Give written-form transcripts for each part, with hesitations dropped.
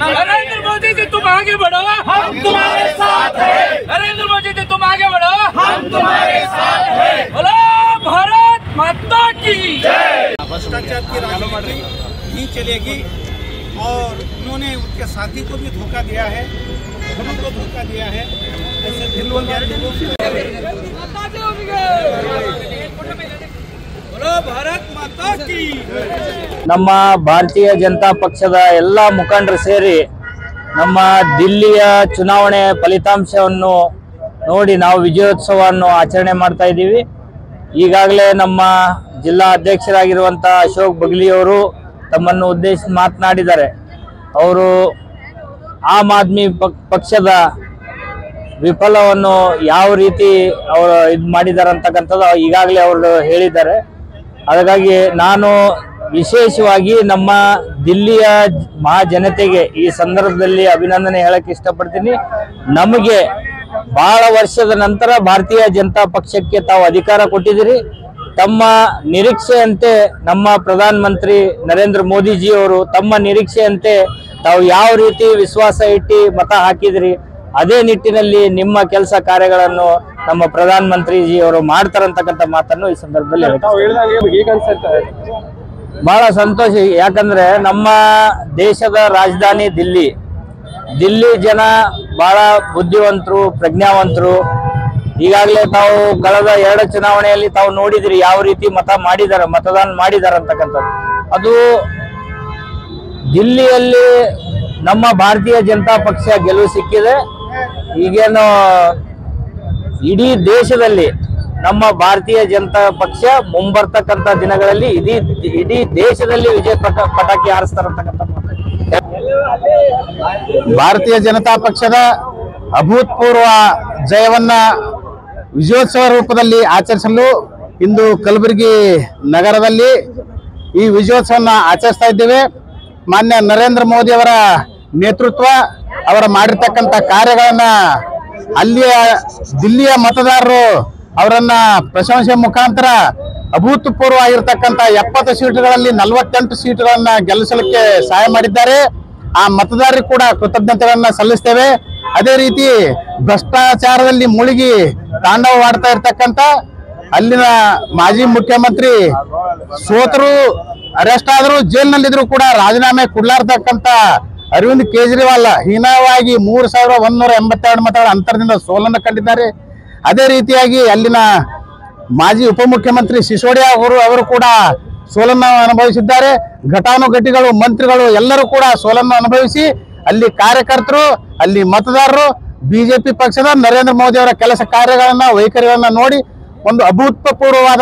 नरेंद्र मोदी जी तुम आगे बढ़ो, हम तुम्हारे साथ हैं। नरेंद्र मोदी जी तुम आगे बढ़ो, हम तुम्हारे साथ हैं। बोलो भारत माता की जय। भ्रष्टाचार की राजनीति नहीं चलेगी और उन्होंने उनके साथी को भी धोखा दिया है, उनको धोखा दिया है। ऐसे ಭಾರತ್ ಮಾತಾ ಕಿ ನಮ್ಮ ಭಾರತೀಯ ಜನತಾ ಪಕ್ಷದ ಎಲ್ಲ ಮುಖಂಡರು ಸೇರಿ ನಮ್ಮ ದಿಲ್ಲಿಯ ಚುನಾವಣೆ ಫಲಿತಾಂಶವನ್ನು ನೋಡಿ ನಾವು ವಿಜಯೋತ್ಸವವನ್ನು ಆಚರಣೆ ಮಾಡ್ತಾ ಇದ್ದೀವಿ। ಈಗಾಗಲೇ ನಮ್ಮ ಜಿಲ್ಲಾ ಅಧ್ಯಕ್ಷರಾಗಿರುವಂತ ಅಶೋಕ್ ಬಗ್ಲಿ ಅವರು ತಮ್ಮನ್ನು ಉದ್ದೇಶಿಸಿ ಮಾತನಾಡಿದ್ದಾರೆ। ಅವರು ಆಮ್ ಆದ್ಮಿ ಪಕ್ಷದ ವಿಫಲವನ್ನು ಯಾವ ರೀತಿ ಅವರು ಇದು ಮಾಡಿದ್ದಾರೆ ಅಂತಕ್ಕಂಥದ್ದು ಈಗಾಗಲೇ ಅವರು ಹೇಳಿದ್ದಾರೆ। ಹಾಗಾಗಿ ನಾನು ವಿಶೇಷವಾಗಿ ನಮ್ಮ ದಿಲ್ಲಿಯ ಮಹಾಜನತೆಗೆ ಈ ಸಂದರ್ಭದಲ್ಲಿ ಅಭಿನಂದನೆ ಹೇಳಕ್ಕೆ ಇಷ್ಟಪಡ್ತೀನಿ। ನಮಗೆ ಬಹಳ ವರ್ಷದ ನಂತರ ಭಾರತೀಯ ಜನತಾ ಪಕ್ಷಕ್ಕೆ ತಾವು ಅಧಿಕಾರ ಕೊಟ್ಟಿದ್ದೀರಿ। ತಮ್ಮ ನಿರೀಕ್ಷೆಯಂತೆ ನಮ್ಮ ಪ್ರಧಾನ ಮಂತ್ರಿ ನರೇಂದ್ರ ಮೋದಿ ಜಿ ಅವರು ತಮ್ಮ ನಿರೀಕ್ಷೆಯಂತೆ ತಾವು ಯಾವ ರೀತಿ ವಿಶ್ವಾಸ ಇಟ್ಟು ಮತ ಹಾಕಿದ್ರಿ ಅದೇ ನಿಟ್ಟಿನಲ್ಲಿ ನಿಮ್ಮ ಕೆಲಸ ಕಾರ್ಯಗಳನ್ನು ನಮ್ಮ ಪ್ರಧಾನ ಮಂತ್ರಿ ಜಿ ಅವರು ಮಾಡ್ತಾರಂತಕ್ಕಂಥ ಮಾತನ್ನು ಈ ಸಂದರ್ಭದಲ್ಲಿ ಬಹಳ ಸಂತೋಷ। ಯಾಕಂದ್ರೆ ನಮ್ಮ ದೇಶದ ರಾಜಧಾನಿ ದಿಲ್ಲಿ ಜನ ಬಹಳ ಬುದ್ಧಿವಂತರು, ಪ್ರಜ್ಞಾವಂತರು। ಈಗಾಗಲೇ ತಾವು ಕಳೆದ 2 ಚುನಾವಣೆಯಲ್ಲಿ ತಾವು ನೋಡಿದ್ರಿ ಯಾವ ರೀತಿ ಮತದಾನ ಮಾಡಿದಾರೆ ಅಂತಕ್ಕಂಥದ್ದು। ಅದು ದಿಲ್ಲಿಯಲ್ಲಿ ನಮ್ಮ ಭಾರತೀಯ ಜನತಾ ಪಕ್ಷ ಗೆಲುವು ಸಿಕ್ಕಿದೆ। ಈಗೇನು ಇಡೀ ದೇಶದಲ್ಲಿ ನಮ್ಮ ಭಾರತೀಯ ಜನತಾ ಪಕ್ಷ ಮುಂಬರ್ತಕ್ಕಂಥ ದಿನಗಳಲ್ಲಿ ಇಡೀ ದೇಶದಲ್ಲಿ ವಿಜಯ ಪಟಾಕಿ ಹಾರಿಸ್ತಾರಂತಕ್ಕಂಥ ಭಾರತೀಯ ಜನತಾ ಪಕ್ಷದ ಅಭೂತಪೂರ್ವ ಜಯವನ್ನ ವಿಜಯೋತ್ಸವ ರೂಪದಲ್ಲಿ ಆಚರಿಸಲು ಇಂದು ಕಲಬುರಗಿ ನಗರದಲ್ಲಿ ಈ ವಿಜಯೋತ್ಸವನ್ನ ಆಚರಿಸ್ತಾ ಇದ್ದೇವೆ। ಮಾನ್ಯ ನರೇಂದ್ರ ಮೋದಿ ಅವರ ನೇತೃತ್ವ ಅವರ ಮಾಡಿರ್ತಕ್ಕಂಥ ಕಾರ್ಯಗಳನ್ನ ದಿಲ್ಲಿಯ ಮತದಾರರು ಅವರನ್ನ ಪ್ರಶಂಸೆ ಮುಖಾಂತರ ಅಭೂತಪೂರ್ವ ಆಗಿರ್ತಕ್ಕಂಥ 70 ಸೀಟುಗಳಲ್ಲಿ 48 ಸೀಟುಗಳನ್ನ ಗೆಲ್ಲಿಸಲಿಕ್ಕೆ ಸಹಾಯ ಮಾಡಿದ್ದಾರೆ। ಆ ಮತದಾರರಿಗೆ ಕೂಡ ಕೃತಜ್ಞತೆಗಳನ್ನ ಸಲ್ಲಿಸ್ತೇವೆ। ಅದೇ ರೀತಿ ಭ್ರಷ್ಟಾಚಾರದಲ್ಲಿ ಮುಳುಗಿ ತಾಂಡವವಾಡ್ತಾ ಇರ್ತಕ್ಕಂಥ ಅಲ್ಲಿನ ಮಾಜಿ ಮುಖ್ಯಮಂತ್ರಿ ಸೋತರು, ಅರೆಸ್ಟ್ ಆದರೂ ಜೈಲಿನಲ್ಲಿದ್ರು ಕೂಡ ರಾಜೀನಾಮೆ ಕೊಡ್ಲಾರ್ತಕ್ಕಂಥ ಅರವಿಂದ್ ಕೇಜ್ರಿವಾಲ್ ಹೀನವಾಗಿ 3182 ಮತಗಳ ಅಂತರದಿಂದ ಸೋಲನ್ನು ಕಂಡಿದ್ದಾರೆ। ಅದೇ ರೀತಿಯಾಗಿ ಅಲ್ಲಿನ ಮಾಜಿ ಉಪಮುಖ್ಯಮಂತ್ರಿ ಸಿಸೋಡಿಯಾ ಅವರು ಕೂಡ ಸೋಲನ್ನು ಅನುಭವಿಸಿದ್ದಾರೆ। ಘಟಾನುಘಟಿಗಳು, ಮಂತ್ರಿಗಳು ಎಲ್ಲರೂ ಕೂಡ ಸೋಲನ್ನು ಅನುಭವಿಸಿ ಅಲ್ಲಿ ಕಾರ್ಯಕರ್ತರು, ಅಲ್ಲಿ ಮತದಾರರು ಬಿಜೆಪಿ ಪಕ್ಷದ ನರೇಂದ್ರ ಮೋದಿ ಅವರ ಕೆಲಸ ಕಾರ್ಯಗಳನ್ನ ವೈಖರಿಗಳನ್ನ ನೋಡಿ ಒಂದು ಅಭೂತಪೂರ್ವವಾದ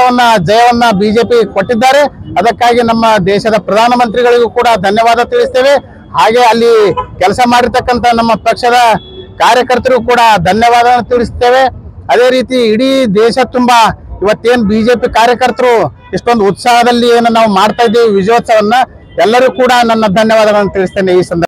ಜಯವನ್ನ ಬಿಜೆಪಿ ಕೊಟ್ಟಿದ್ದಾರೆ। ಅದಕ್ಕಾಗಿ ನಮ್ಮ ದೇಶದ ಪ್ರಧಾನಮಂತ್ರಿಗಳಿಗೂ ಕೂಡ ಧನ್ಯವಾದ ತಿಳಿಸ್ತೇವೆ। ಹಾಗೆ ಅಲ್ಲಿ ಕೆಲಸ ಮಾಡಿರ್ತಕ್ಕಂಥ ನಮ್ಮ ಪಕ್ಷದ ಕಾರ್ಯಕರ್ತರು ಕೂಡ ಧನ್ಯವಾದ ತಿಳಿಸ್ತೇವೆ। ಅದೇ ರೀತಿ ಇಡೀ ದೇಶ ತುಂಬಾ ಇವತ್ತೇನು ಬಿಜೆಪಿ ಕಾರ್ಯಕರ್ತರು ಇಷ್ಟೊಂದು ಉತ್ಸಾಹದಲ್ಲಿ ಏನು ನಾವು ಮಾಡ್ತಾ ಇದ್ದೀವಿ ವಿಜಯೋತ್ಸವನ್ನ, ಎಲ್ಲರೂ ಕೂಡ ನನ್ನ ಧನ್ಯವಾದಗಳನ್ನು ತಿಳಿಸ್ತೇನೆ ಈ ಸಂದರ್ಭ